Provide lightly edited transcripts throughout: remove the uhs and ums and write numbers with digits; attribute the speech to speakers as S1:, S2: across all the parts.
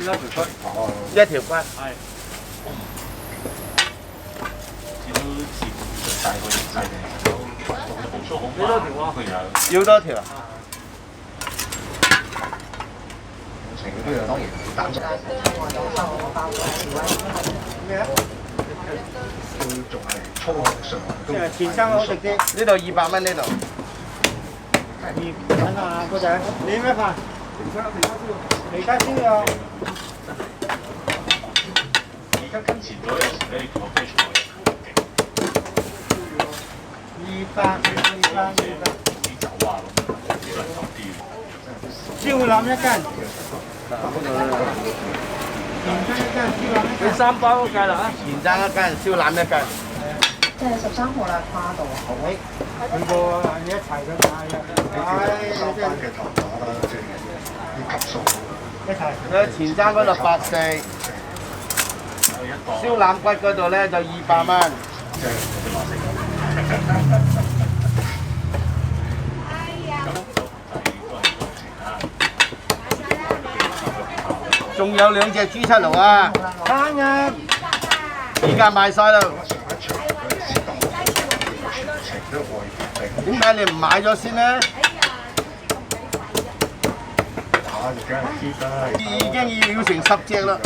S1: 一條骨。
S2: 係。見到前大個形勢嘅，都步速好快。幾多條啊？佢有。
S1: 要多條啊？
S3: 情都有當然擔心。
S1: 咩啊？
S3: 佢仲係粗行上都。
S1: 即係前生好食啲。呢度200蚊呢度。200蚊啊，哥仔，你咩飯？皮卡燒啊！
S2: 而家跟前咗有時咧，個飛菜
S1: 200。
S2: 啲酒啊咁，啲人酒啲。
S1: 燒腩一斤。你3包都計啦啊！前生一斤，燒腩一斤。
S4: 即係13號啦，跨度啊！
S1: 佢個你一齊咁嗌啊！
S3: 三班嘅頭碼啦，即係啲級數。
S1: 一齊。佢前生嗰度84，燒腩骨嗰度咧就200蚊。仲有2隻豬七爐啊！啱啊！而家賣晒啦。點解你唔買咗先呢？已經要成10隻啦。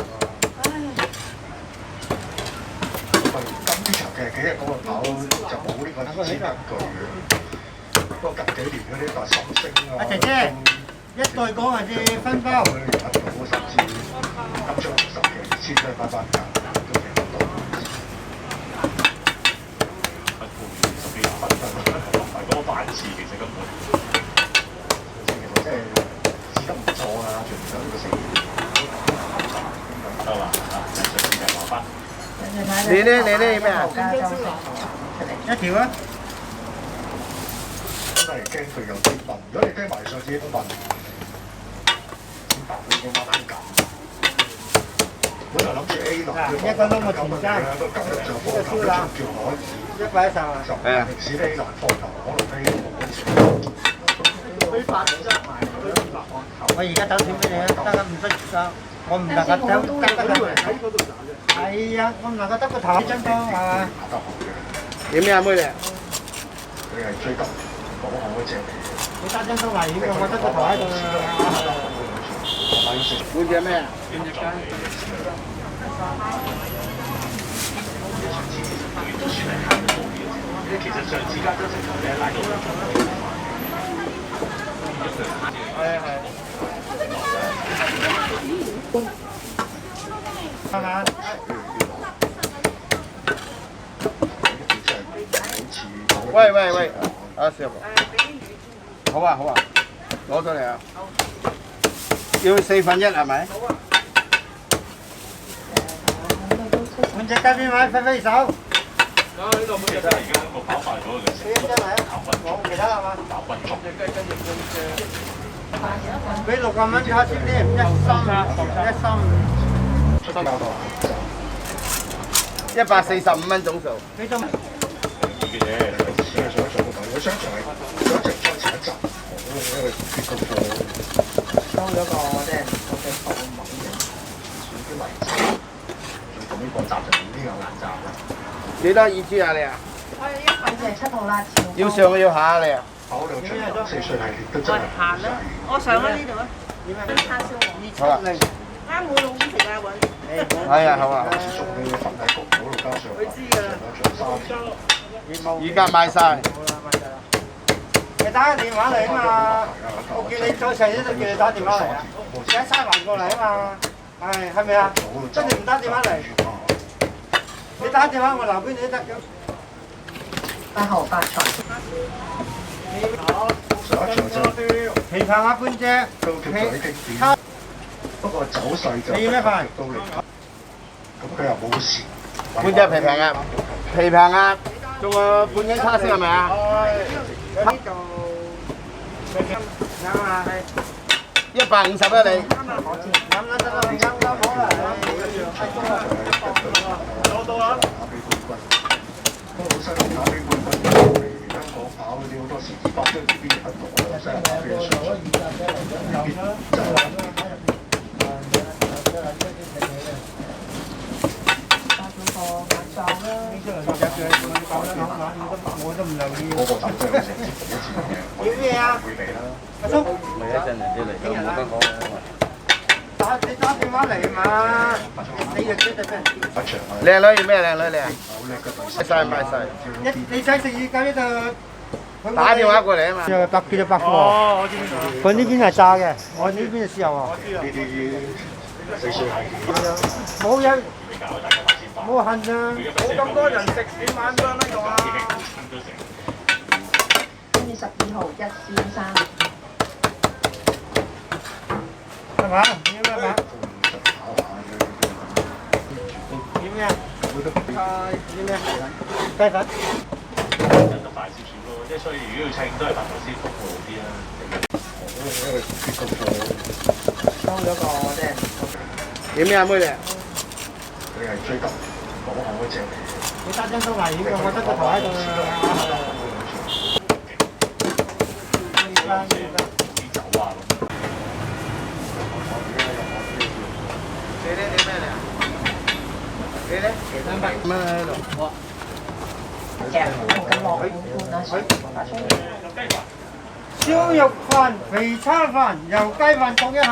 S3: 今場嘅幾日嗰個跑就冇呢個資格據嘅，不過近幾年嗰啲話心聲啊。
S1: 姐姐，一對講還是分包？
S3: 甚至今場10嘅先都係翻價，都未得到。
S2: 嗰個班次其實根本
S3: 即係資金唔錯啊，仲有呢個成
S2: 得啦嚇，上次就話翻。
S1: 你呢咩啊？一條啊！
S3: 真係驚佢有啲問，如果你聽埋上次都問，點答佢個媽咁？本來諗住 A 欄，
S1: 一個窿嘅前生，
S3: 今日就放頭叫我。
S1: 110啊！係啊！
S3: 平時呢難放頭，可能呢
S1: 我而家走錢俾你啊！得啦，唔得㗎，我唔能夠走得㗎。係啊，我唔能夠得個頭張多係嘛？點咩啊妹嚟？
S3: 你係最急講好嗰隻嚟嘅。
S1: 你揸張都危險㗎，我得個頭喺度啊！半隻咩啊？半隻雞。
S2: 都算係行得好啲嘅，其實上次加州食頭咧拉到
S1: 係。係嘛？喂，阿師傅。好啊，攞咗嚟啊！要1/4係咪？半隻雞邊位？揮手。
S2: 呢度其實而家個跑快咗嘅成個跑運動，
S1: 其他係嘛？
S2: 跑運動。
S1: 俾60蚊卡先添，1心，145蚊總數。幾多？
S3: 嘅嘢，想做個朋友商場係想一直再前一集，因為結個貨
S4: 收咗個即係個嘅貨物嘅
S3: 選啲位置，仲咁呢個集就呢個難集啦。
S1: 幾多意豬啊你啊？
S4: 我有一份就係7號辣條。
S1: 要上要下啊你啊？
S3: 跑兩場4歲系列都真係
S5: 行啦，我上喺呢度啊。叉燒
S1: 好啊。
S5: 啱我老公食啊揾。
S1: 係啊，好啊。
S3: 送去粉底局嗰度加上。
S5: 佢知㗎啦。
S1: 而家賣晒。你打個電話嚟啊嘛，我叫你早上一度叫你打電話嚟啊，而家西環過嚟啊嘛，係咪啊？真係唔打電話嚟，你打電話我留俾你都得嘅。
S4: 8號發財。
S3: 上一場就
S1: 皮棒啊半隻，
S3: 都叫做經典，不過走勢就
S1: 你要咩飯？
S3: 都嚟，咁佢又冇事。
S1: 半隻皮棒啊，皮棒啊，仲有半斤叉燒係咪啊？呢度啱啊，150啦你。啱啦得啦，啱啦好啦。攞到啦。
S3: 不過西蘭打比冠軍嚟香港跑嗰啲好多時200張邊入得到，西蘭打比嘅上場未必就係。
S4: 撞啦。
S1: 我都唔留意。
S3: 嗰個就真係好似唔知幾多錢嘅，我
S1: 要咩啊？
S3: 會嚟啦。
S1: 阿叔，
S2: 咪一陣人哋嚟都冇得講啊嘛。
S1: 你打電話嚟嘛？你就知道咩？
S3: 一場啊，
S2: 靚女要咩靚女靚？
S3: 好叻嘅對手。
S2: 買晒買晒。
S1: 你想食魚雞呢度？
S2: 打電話過嚟啊嘛。
S1: 叫做百貨。
S6: 哦，我知邊度。
S1: 佢呢邊係炸嘅，我呢邊係豉油啊。
S3: 呢啲死水係
S1: 冇人，冇恨啊！
S6: 冇咁多人食點晚飯呢度啊？
S4: 跟住12號1先生。
S1: 係嘛？要咩嘛？要咩啊？要咩？雞粉。
S2: 人都快少少咯，即係所以如果要稱都係白頭先福會好啲啦。
S4: 收咗個即係。
S2: 點咩啊妹哋？
S3: 你係追求講好嗰隻嚟嘅。
S1: 你單張都危險嘅，我得個頭喺度啊！
S2: 啲酒啊咁。你咧點咩嚟啊？你咧？咩喺度？
S4: 其實冇咁落半啊，水發出嚟。
S1: 燒肉飯、肥叉飯、油雞飯各一盒。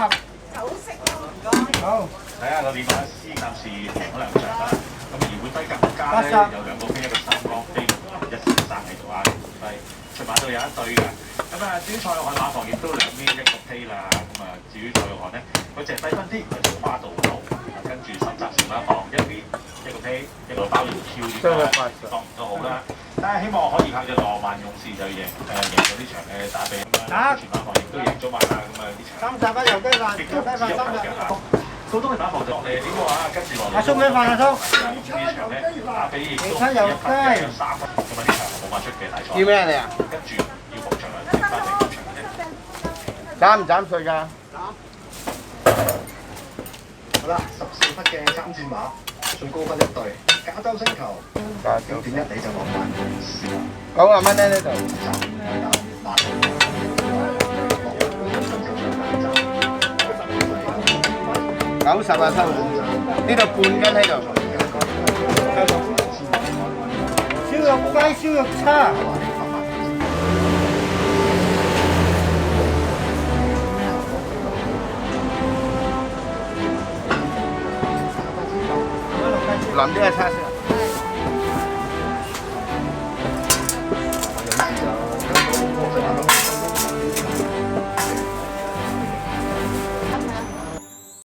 S1: 好。
S2: 睇下個電話私暫時停咗兩場啦。咁而會低更加咧有兩個飛，一個三江飛，一先生喺度啊，係出馬都有一對嘅。咁啊，至於賽路漢馬房亦都兩邊一個飛啦。咁啊，至於賽路漢咧，嗰隻低分啲，佢就花道路，跟住深澤前馬房一邊一個飛，一個包住 Q 啲啦，當然都好啦。但係希望可以靠住浪漫勇士就贏咗呢場嘅打比咁啊，前馬房亦都贏咗埋啦。咁啊呢場
S1: 30個油雞飯，油雞飯30。
S2: 蘇東嘅馬房就落嚟點嘅話，跟住落嚟。
S1: 阿叔咩飯啊叔？
S2: 呢場咧打比亦都有3分，咁啊呢場冇乜出嘅大賽。
S6: 叫咩你啊？
S2: 跟住要復場啦，翻嚟復場嘅。
S6: 斬唔斬碎㗎？
S3: 好啦，14匹嘅3戰馬，最高分一隊，加州星球，9.1你就落埋
S6: 90蚊咧呢度。 90啊收，呢度半斤喺度。
S1: 燒肉雞、燒肉叉。
S6: 淋啲係叉燒。